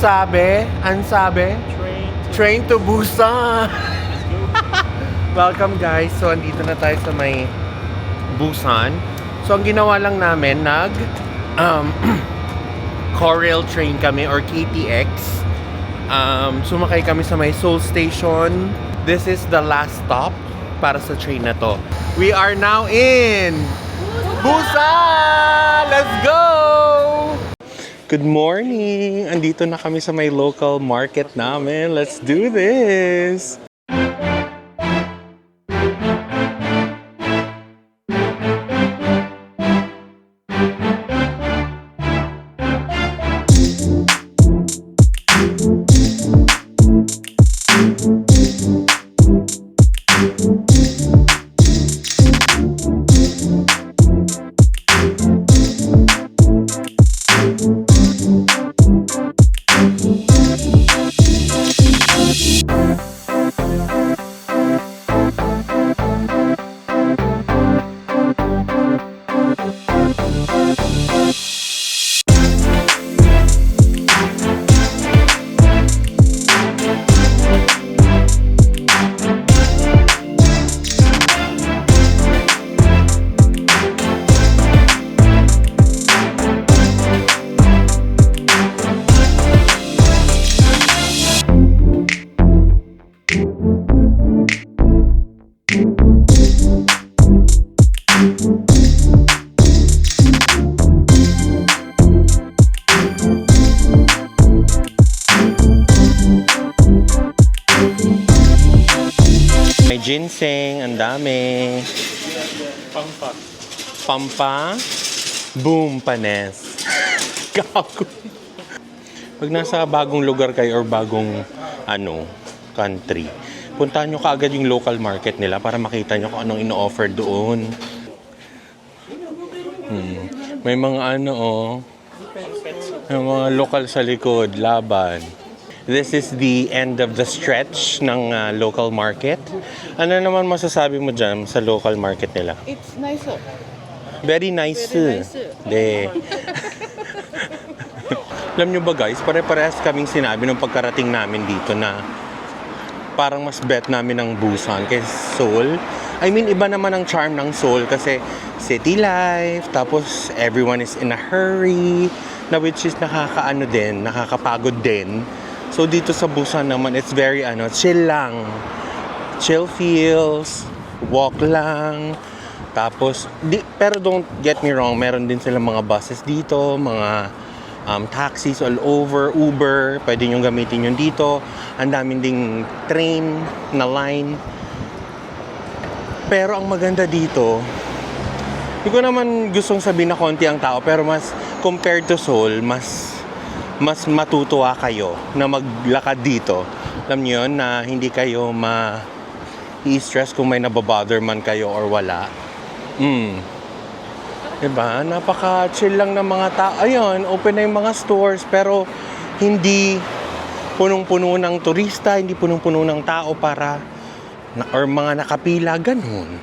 sabi? Ang sabi? Train to Busan! Welcome guys. So, andito na tayo sa may Busan. So, ang ginawa lang namin, Corail train kami or KTX. Sumakay kami sa may Seoul Station. This is the last stop para sa train na to. We are now in Busan! Let's go! Good morning! Andito na kami sa may local market namin. Let's do this! Ginseng, ang dami. Pampa. Boom, panes. Gago. Pag nasa bagong lugar kayo or bagong country, puntahan nyo kaagad yung local market nila para makita nyo kung anong ino-offer doon. May mga may mga local sa likod, laban. This is the end of the stretch ng local market. Ano naman masasabi mo dyan sa local market nila? It's nice. Very nice. De. Alam nyo ba guys, pare-parehas kaming sinabi nung pagkarating namin dito na parang mas bet namin ang Busan kaysa Seoul. I mean, iba naman ang charm ng Seoul kasi city life, tapos everyone is in a hurry, na which is nakakapagod din. So dito sa Busan naman, it's very chill lang. Chill feels, walk lang. Tapos, pero don't get me wrong, meron din silang mga buses dito, mga taxis all over, Uber, pwede nyo gamitin yun dito. Ang daming ding train na line. Pero ang maganda dito, hindi ko naman gustong sabihin na konti ang tao, pero mas compared to Seoul, mas matutuwa kayo na maglakad dito. Alam niyo yun, na hindi kayo i-stress kung may nababother man kayo or wala. Diba? Napaka-chill lang ng mga tao. Ayun, open na yung mga stores, pero hindi punong-puno ng turista, hindi punong-puno ng tao or mga nakapila, ganun.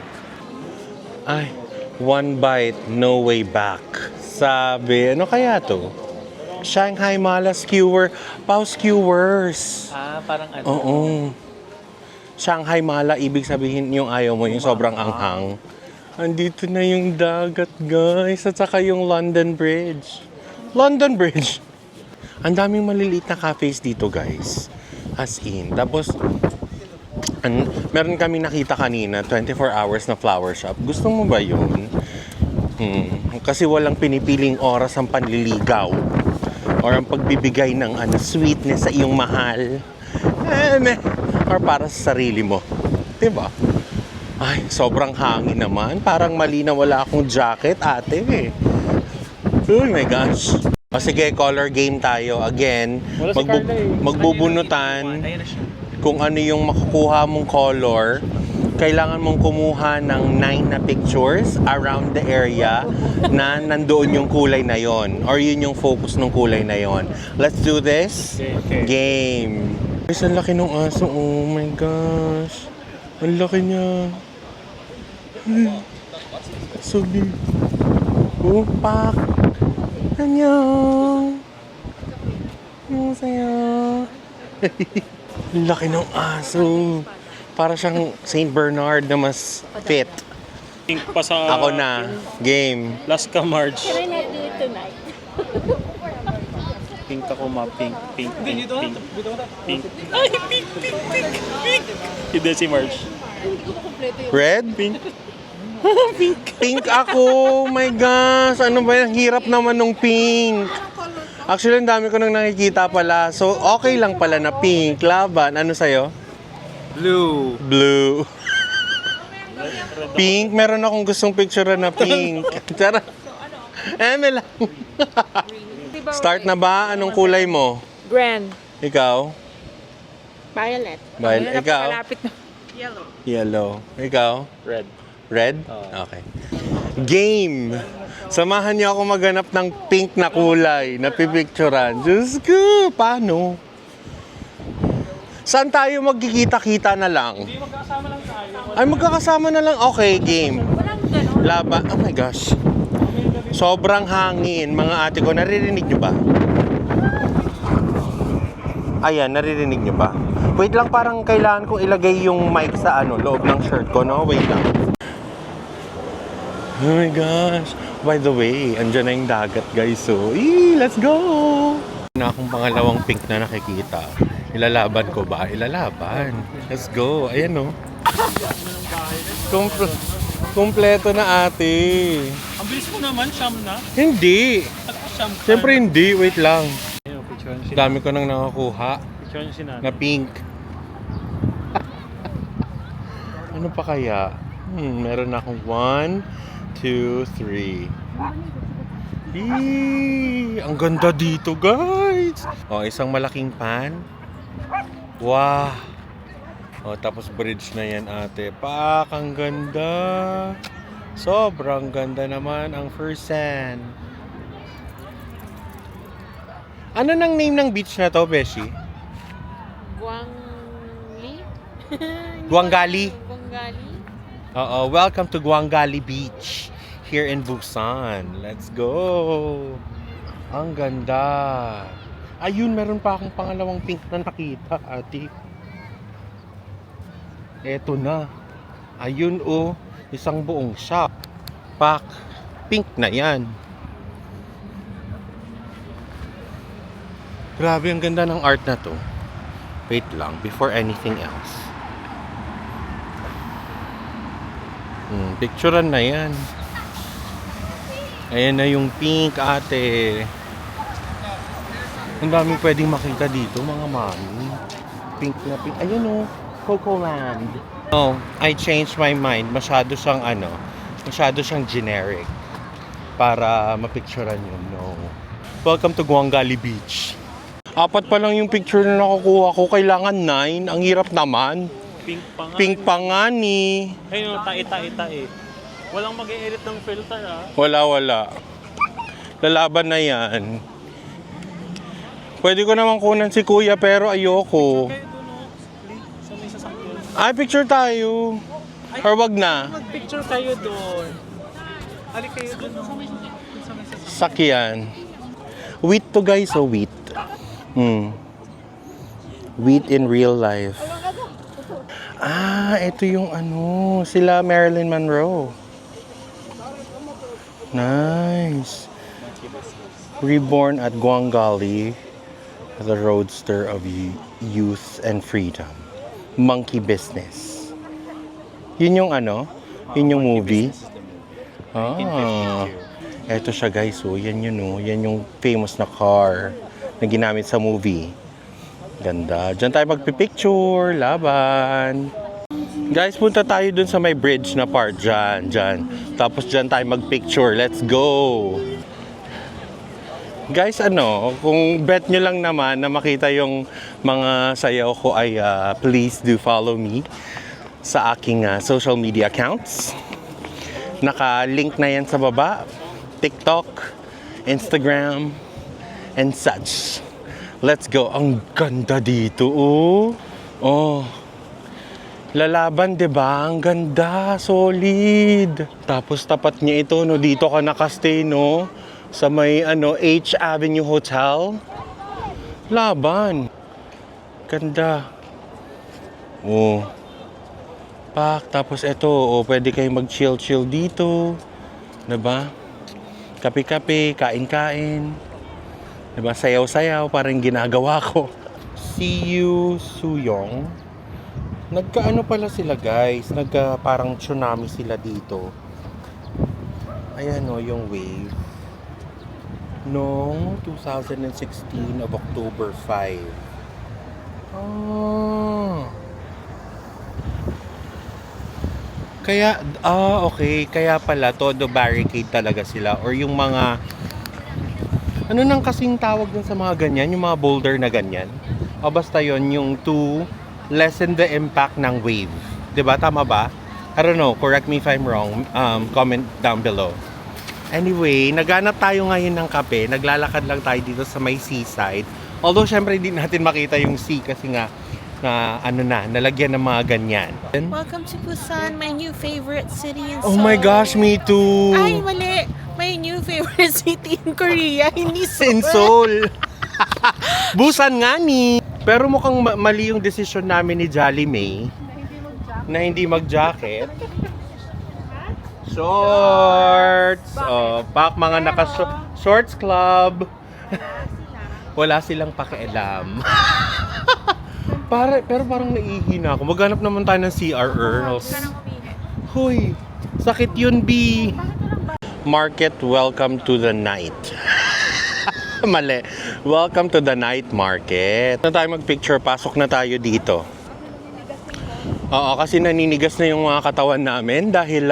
Ay, one bite, no way back. Sabi, ano kaya to? Shanghai Mala Skewer, Pau Skewers. Parang Oo. Shanghai Mala, ibig sabihin yung ayaw mo, yung sobrang anghang. Andito na yung dagat, guys. At saka yung London Bridge. London Bridge! Ang daming maliliit na cafes dito, guys. As in. Tapos, meron kami nakita kanina, 24 hours na flower shop. Gusto mo ba yun? Kasi walang pinipiling oras ang panliligaw or ang pagbibigay ng sweetness sa iyong mahal or para sa sarili mo, diba? Ay, sobrang hangin naman, parang mali na wala akong jacket, ate. Oh my gosh. Sige, color game tayo again. Magbubunutan kung ano yung makukuha mong color. Kailangan mong kumuha ng 9 na pictures around the area na nandoon yung kulay na yon or yun yung focus ng kulay na yon. Let's do this. Okay. Game. Guys, ang laki ng aso. Oh my gosh. Ang laki niya. So big. Oh, pak. Annyeong. Ang saya. Laki ng aso. Para siyang Saint Bernard na mas fit. Pink pa sa... Ako na. Game. Last ka, Marge. Can I not do it tonight? Pink ako, ma. Pink. Pink. Ay, pink. Hindi si Marge. Red? Pink. Pink ako. Oh my gosh. Ano ba yan? Hirap naman nung pink. Actually, ang dami ko nang nakikita pala. So, okay lang pala na pink. Laban. Ano sa'yo? Blue. Blue. Pink. Meron akong gustong picture na pink. Tara. Eme lang. Start na ba? Anong kulay mo? Grand. Ikaw? Violet. Violet. Ikaw? Malapit na. Yellow. Yellow. Ikaw? Red. Red? Okay. Game! Samahan niyo ako maghanap ng pink na kulay na pipicturan. Diyos ko, paano? Saan tayo magkikita-kita na lang? Hindi, magkakasama lang tayo. Ay, magkakasama na lang. Okay, game. Walang gano'n. Laban. Oh my gosh. Sobrang hangin. Mga ate ko, naririnig niyo ba? Ayan, naririnig niyo ba? Wait lang, parang kailangan kong ilagay yung mic sa loob ng shirt ko, no? Wait lang. Oh my gosh. By the way, andyan na yung dagat, guys. So, let's go! Na akong pangalawang pink na nakikita. Ilalaban ko ba? Ilalaban. Let's go. Ayan, no? Kompleto na, ate. Ang bilis mo naman, Sham na. Hindi. Sham ka. Siyempre hindi. Wait lang. Ayun, picture niyo si Dami ko nang nakakuha Picture niyo si Nana. na pink. Ano pa kaya? Meron na akong 1, 2, 3. Ang ganda dito, guys. Oh, isang malaking pan. Wow. Oh, tapos bridge na yan, ate. Pak, ang ganda. Sobrang ganda naman ang first sand. Ano nang name ng beach na to, Beshi? Guangli? Guangali. Guangali? Oo, welcome to Guangali Beach here in Busan. Let's go. Ang ganda. Ayun, meron pa akong pangalawang pink na nakita, ate. Eto na. Ayun, oh. Isang buong shop. Pak. Pink na yan. Grabe, ang ganda ng art na to. Wait lang, before anything else. Picturean na yan. Ayan na yung pink, ate. Ang daming pwedeng makita dito, mga mami. Pink na pink. Ayun o, Coco Land. Oh, I changed my mind. Masyado siyang generic. Para mapicturean yun, no. Welcome to Guangali Beach. 4 pa lang yung picture na nakukuha ko. Kailangan 9. Ang hirap naman. Pink pa nga. Pink pa nga ni. Ayun, tae. Walang mag-e-edit ng filter, ah. Wala. Lalaban na yan. Pwede ko naman kunan si kuya pero ayoko. Kayo doon, oh. Sa may sasakyan. Ay, picture tayo. Or wag na. Mag-picture kayo doon. Halik kayo doon, oh. Sa may sasakyan. Sakyan. Wheat to, guys. So, wheat. Wheat in real life. Ito yung sila Marilyn Monroe. Nice. Reborn at Guangali, the roadster of youth and freedom. Monkey Business. Yun yung Yun yung movie. Eto siya, guys. Yan yung famous na car na ginamit sa movie. Ganda. Diyan tayo magpipicture. Laban. Guys, punta tayo dun sa may bridge na part. Diyan. Tapos diyan tayo magpicture. Let's go! Guys, kung bet nyo lang naman na makita yung mga sayaw ko ay please do follow me sa aking social media accounts. Naka-link na yan sa baba. TikTok, Instagram, and such. Let's go. Ang ganda dito, oh. Oh. Lalaban, 'di ba? Ang ganda, solid. Tapos tapat niya ito, no, dito ka nakastay, no, sa may H Avenue Hotel. Laban. Ganda. Oh. Pak, tapos ito, oh, pwede kayong mag-chill-chill dito. Diba? Kape-kape, kain-kain. Diba? Sayaw-sayaw, parang ginagawa ko. Siyu Suyong. Nagkaano pala sila, guys. Parang tsunami sila dito. Ayan o, yung wave. Noong 2016 of October 5. Oh. Kaya, okay. Kaya pala, todo barricade talaga sila. Or yung mga, ano nang kasing tawag dun sa mga ganyan? Yung mga boulder na ganyan? O basta yon yung to lessen the impact ng wave. Diba? Tama ba? I don't know. Correct me if I'm wrong. Comment down below. Anyway, naghanap tayo ngayon ng kape. Naglalakad lang tayo dito sa may seaside. Although, syempre, hindi natin makita yung sea kasi nga, nalagyan ng mga ganyan. Welcome to Busan, my new favorite city in Oh Seoul. my gosh, me too! Ay, mali! My new favorite city in Korea, hindi Seoul. In Seoul! Busan nga ni! Pero mukhang mali yung desisyon namin ni Jolly May na hindi mag-jacket. Shorts! Oh, pak mga naka-shorts club. Wala silang pakialam. Pero parang naihina ako. Maghanap naman tayo ng CR Earls. Hoy, sakit yun, B. Market, welcome to the night. Mali. Welcome to the night market. Na tayo mag-picture, pasok na tayo dito. Oo, kasi naninigas na yung mga katawan namin dahil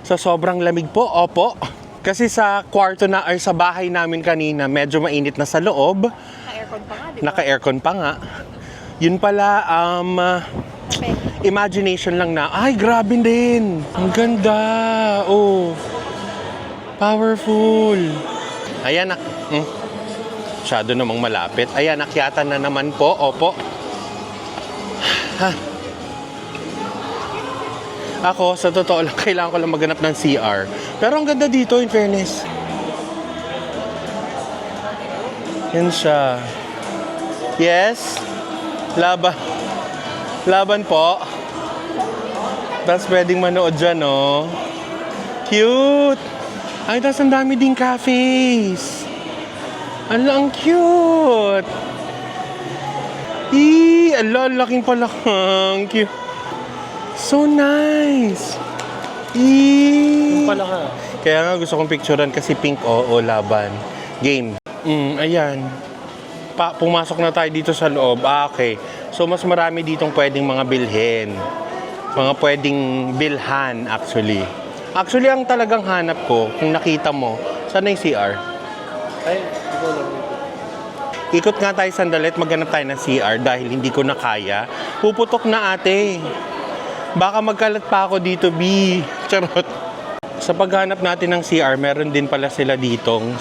sa sobrang lamig po. Opo. Kasi sa kwarto na or sa bahay namin kanina, medyo mainit na sa loob. Naka-aircon pa nga, di ba? Naka-aircon pa nga. Yun pala, imagination lang na, ay, grabe din. Ang ganda. Oh. Powerful. Ayan, masyado namang malapit. Ayan, akyatan na naman po. Opo. Ha. Ako, sa totoo lang, kailangan ko lang maghanap ng CR. Pero ang ganda dito, in fairness. Yan siya. Yes. Laban po. Tapos pwedeng manood dyan, no? Cute! Ay, tapos ang dami ding cafes. Ang cute! Ang laking palakang. Cute. So nice! Pala ka. Kaya nga gusto kong picturean kasi pink, oo, laban. Game. Ayan. Pumasok na tayo dito sa loob. Okay. So, mas marami ditong pwedeng mga bilhin. Mga pwedeng bilhan, actually. Actually, ang talagang hanap ko, kung nakita mo, saan na yung CR? Ay, ikaw lang. Ikot nga tayo sandalit, maghanap tayo ng CR dahil hindi ko na kaya. Puputok na ate. Baka magkalat pa ako dito, B. Charot. Sa paghanap natin ng CR, meron din pala sila ditong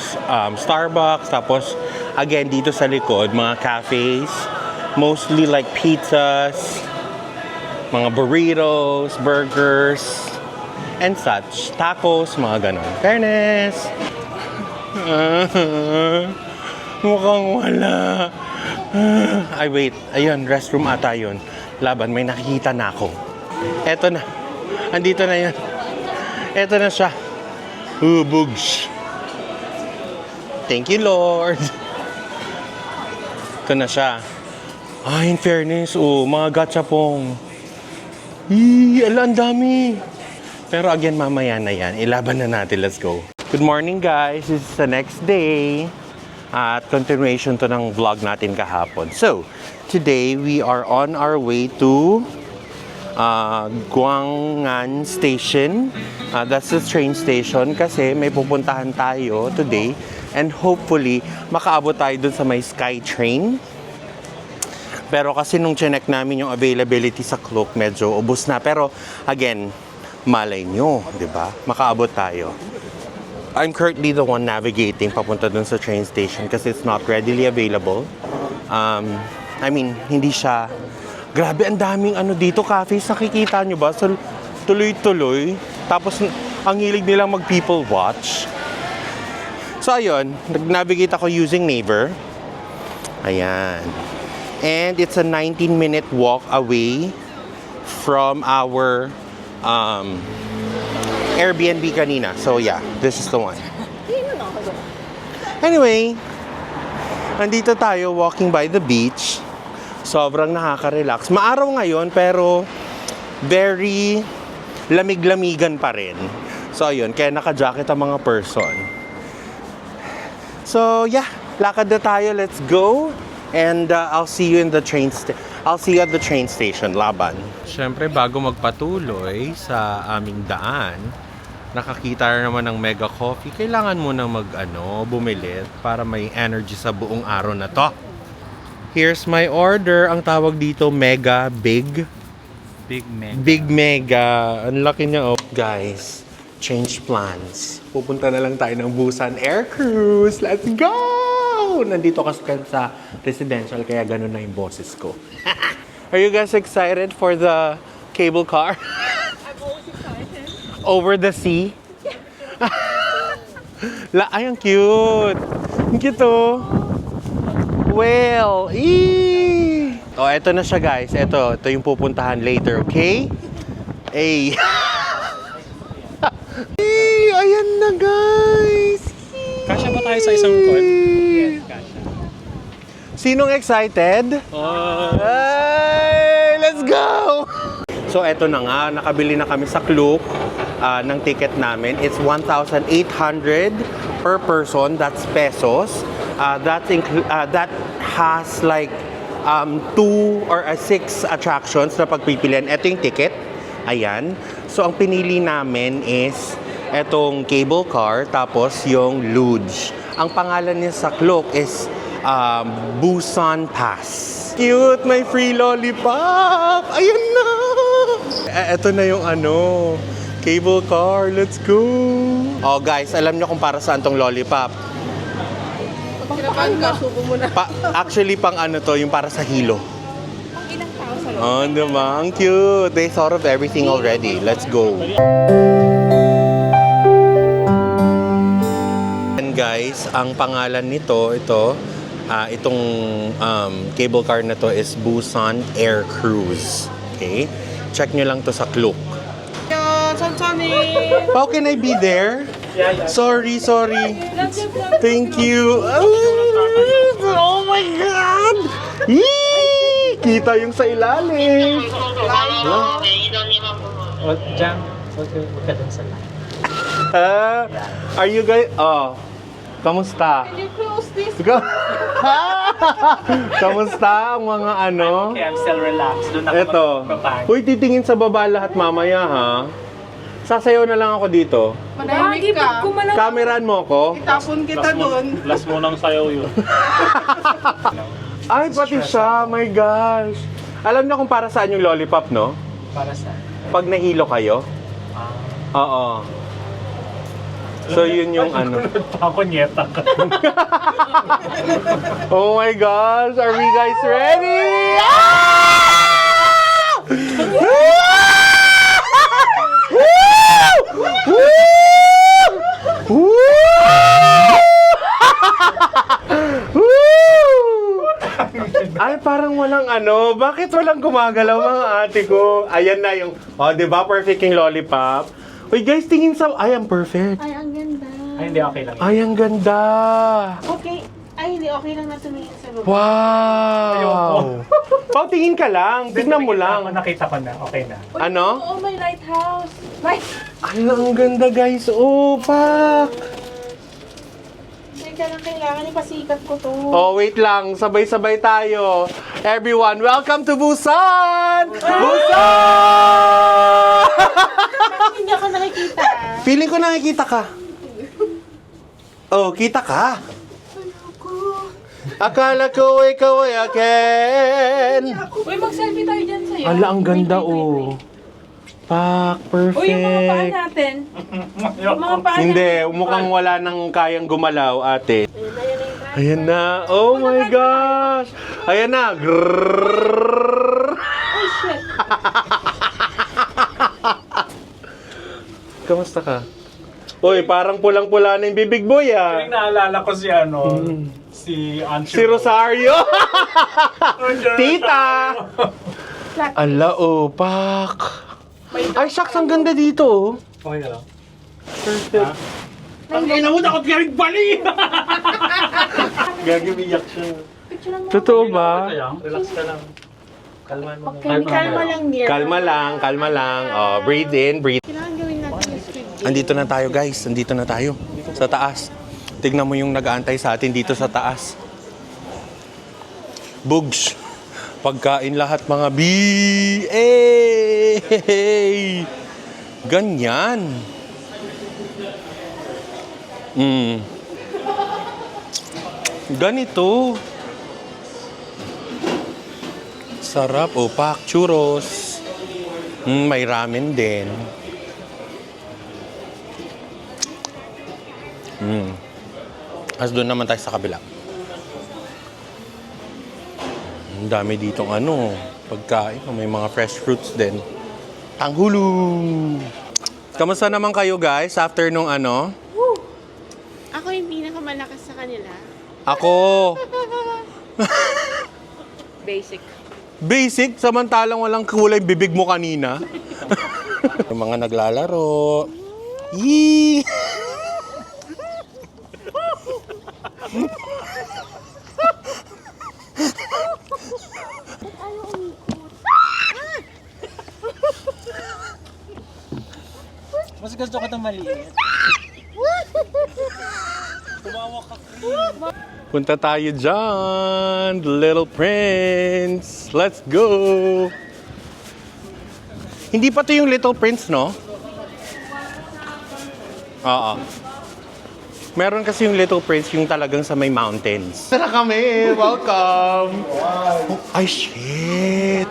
Starbucks. Tapos, again, dito sa likod, mga cafes. Mostly like pizzas, mga burritos, burgers, and such. Tacos, mga ganon. Fairness! Mukhang wala. Ay, wait. Ayun, restroom ata yun. Laban, may nakikita na ako. Eto na. Andito na yun. Eto na siya. Bugs. Thank you, Lord. Ito na siya. Ay, in fairness, mga gachapong. Ala, ang dami. Pero again, mamaya na yan. Ilaban na natin. Let's go. Good morning, guys. This is the next day. At continuation to ng vlog natin kahapon. So, today, we are on our way to Gwangan Station. That's the train station kasi may pupuntahan tayo today. And hopefully, makaabot tayo dun sa may SkyTrain. Pero kasi nung chinek namin yung availability sa Klook, medyo ubos na. Pero again, malay nyo, di ba? Makaabot tayo. I'm currently the one navigating papunta dun sa train station kasi it's not readily available. I mean, hindi siya... Grabe, ang daming dito, cafes. Nakikita nyo ba? So, tuloy-tuloy. Tapos, ang hilig nilang mag-people watch. So, ayun. Nag-navigate ako using Naver. Ayan. And it's a 19-minute walk away from our Airbnb kanina. So yeah, this is the one. Anyway, nandito tayo walking by the beach. Sobrang nakaka-relax. Maaraw ngayon pero very lamig-lamigan pa rin. So ayun, kaya naka-jacket ang mga person. So yeah, lakad na tayo. Let's go. And I'll see you in the I'll see you at the train station, Laban. Siyempre, bago magpatuloy sa aming daan, nakakita na naman ng Mega Coffee. Kailangan mo na bumili para may energy sa buong araw na to. Here's my order. Ang tawag dito, Mega Big. Big Mega. Ang laki niya, oh. Guys, change plans. Pupunta na lang tayo ng Busan Air Cruise. Let's go! Nandito kasi sa residential, kaya ganun na yung boses ko. Are you guys excited for the cable car? I'm always excited. Over the sea? Ay, ang cute! Ang cute, oh! Well, eee! Oh, eto na siya, guys. Ito yung pupuntahan later, okay? Ay! Ayan na, guys! Kasya ba tayo sa isang court? Yes, kasya. Sinong excited? Hey, let's go! So eto na nga, nakabili na kami sa Klook ng ticket namin. It's 1,800 per person, that's pesos. That has like 2 or 6 attractions na pagpipilian. Ito yung ticket. Ayan. So ang pinili namin is etong cable car, tapos yung luge. Ang pangalan niya sa Klook is Busan Pass. Cute! May free lollipop! Ayun na! Eto na yung cable car. Let's go! Oh guys, alam niyo kung para saan tong lollipop? Kinabahan ka, subo mo na. Actually, pang to, yung para sa hilo. Ang ilang tao sa loob. Oh, diba? Ang cute! They thought of everything already. Let's go! Guys, ang pangalan nito, itong cable car na to is Busan Air Cruise. Okay? Check nyo lang to sa Klook. How can I be there? Sorry. Thank you. Oh my God! Yee! Kita yung sa ilalim. Diyan, huwag ka dun sa line. Are you guys... kamusta? Can you close this? Kamusta ang mga Okay, I'm still relaxed. Doon ako Eto. magpapahin. Uy, titingin sa baba lahat mamaya, ha? Sasayaw na lang ako dito. Madahimik ka. Kameran mo ko. Itapon kita doon. Last mo nang sayaw yun. Ay, pati siya. My gosh. Alam na kung para saan yung lollipop, no? Para sa... Pag nahilo kayo. Oo. So, yun yung Ako nyeta ka. Oh my gosh! Are we guys ready? Ay, parang walang Bakit walang gumagalaw mga ate ko? Ayan na yung... Oh, di ba? Perfect yung lollipop. Uy, guys, tingin sa... Ay, ang perfect. Ay, ang ganda. Ay, hindi okay lang. Ay, ang ganda. Okay. Ay, hindi okay lang na tumingin sa baba. Wow! Ayoko. Pao, tingin ka lang. Tignan mo lang. Nakita ko na. Okay na. Ano? Oo, may lighthouse. Light. Ay, ang ganda, guys. Oh, pak! Teka lang, kailangan ipasikat ko to. Oh, wait lang. Sabay-sabay tayo. Everyone, welcome to Busan! Busan! Bakit hindi ako nakikita? Feeling ko nakikita ka. Oh, kita ka. Akala ko ikaw ay akin. Uy, mag-selfie tayo dyan sa'yo. Ala, ang ganda, oh. Pak, perfect. Uy, yung mga paa natin. Yung mga paa Hindi, mukhang wala nang kayang gumalaw, ate. Ayan na. Oh my gosh. Ayan na. Grrrr. Oh, shit. Kamusta ka? Uy, parang pulang-pula na yung bibig boy, ah. Naalala ko si Si Ancho. Si Rosario! Tita! Ala, opak. Ay, shucks, ang ganda dito. Oh. Okay ka lang. Perfect. Ang ina mo, takot ka rin bali! Gagamiyak siya. Totoo ba? Relax ka lang. Kalma mo. Kalma lang, dear. Kalma lang. Oh, breathe in, breathe. Kailangan gawin natin yung squid. Andito na tayo, guys. Andito na tayo. Sa taas. Tignan mo yung nag-aantay sa atin dito sa taas. Bugs. Pagkain lahat mga B. Hey! Ganyan. Ganito. Sarap. Opak. Churros. May ramen din. As doon naman tayo sa kabila. Ang dami ditong pagkain. May mga fresh fruits din. Tanghulu! Kamusta naman kayo guys after nung Ako yung pinakamalakas sa kanila. Ako! Basic. Basic, samantalang walang kulay bibig mo kanina. Yung mga naglalaro. Yee! Mas gusto ko itong maliit. Tumawa ka, Punta tayo dyan, The Little Prince. Let's go! Hindi pa to yung Little Prince, no? Oo. Meron kasi yung Little Prince, yung talagang sa may mountains. Tara kami! Welcome! Ay, shit!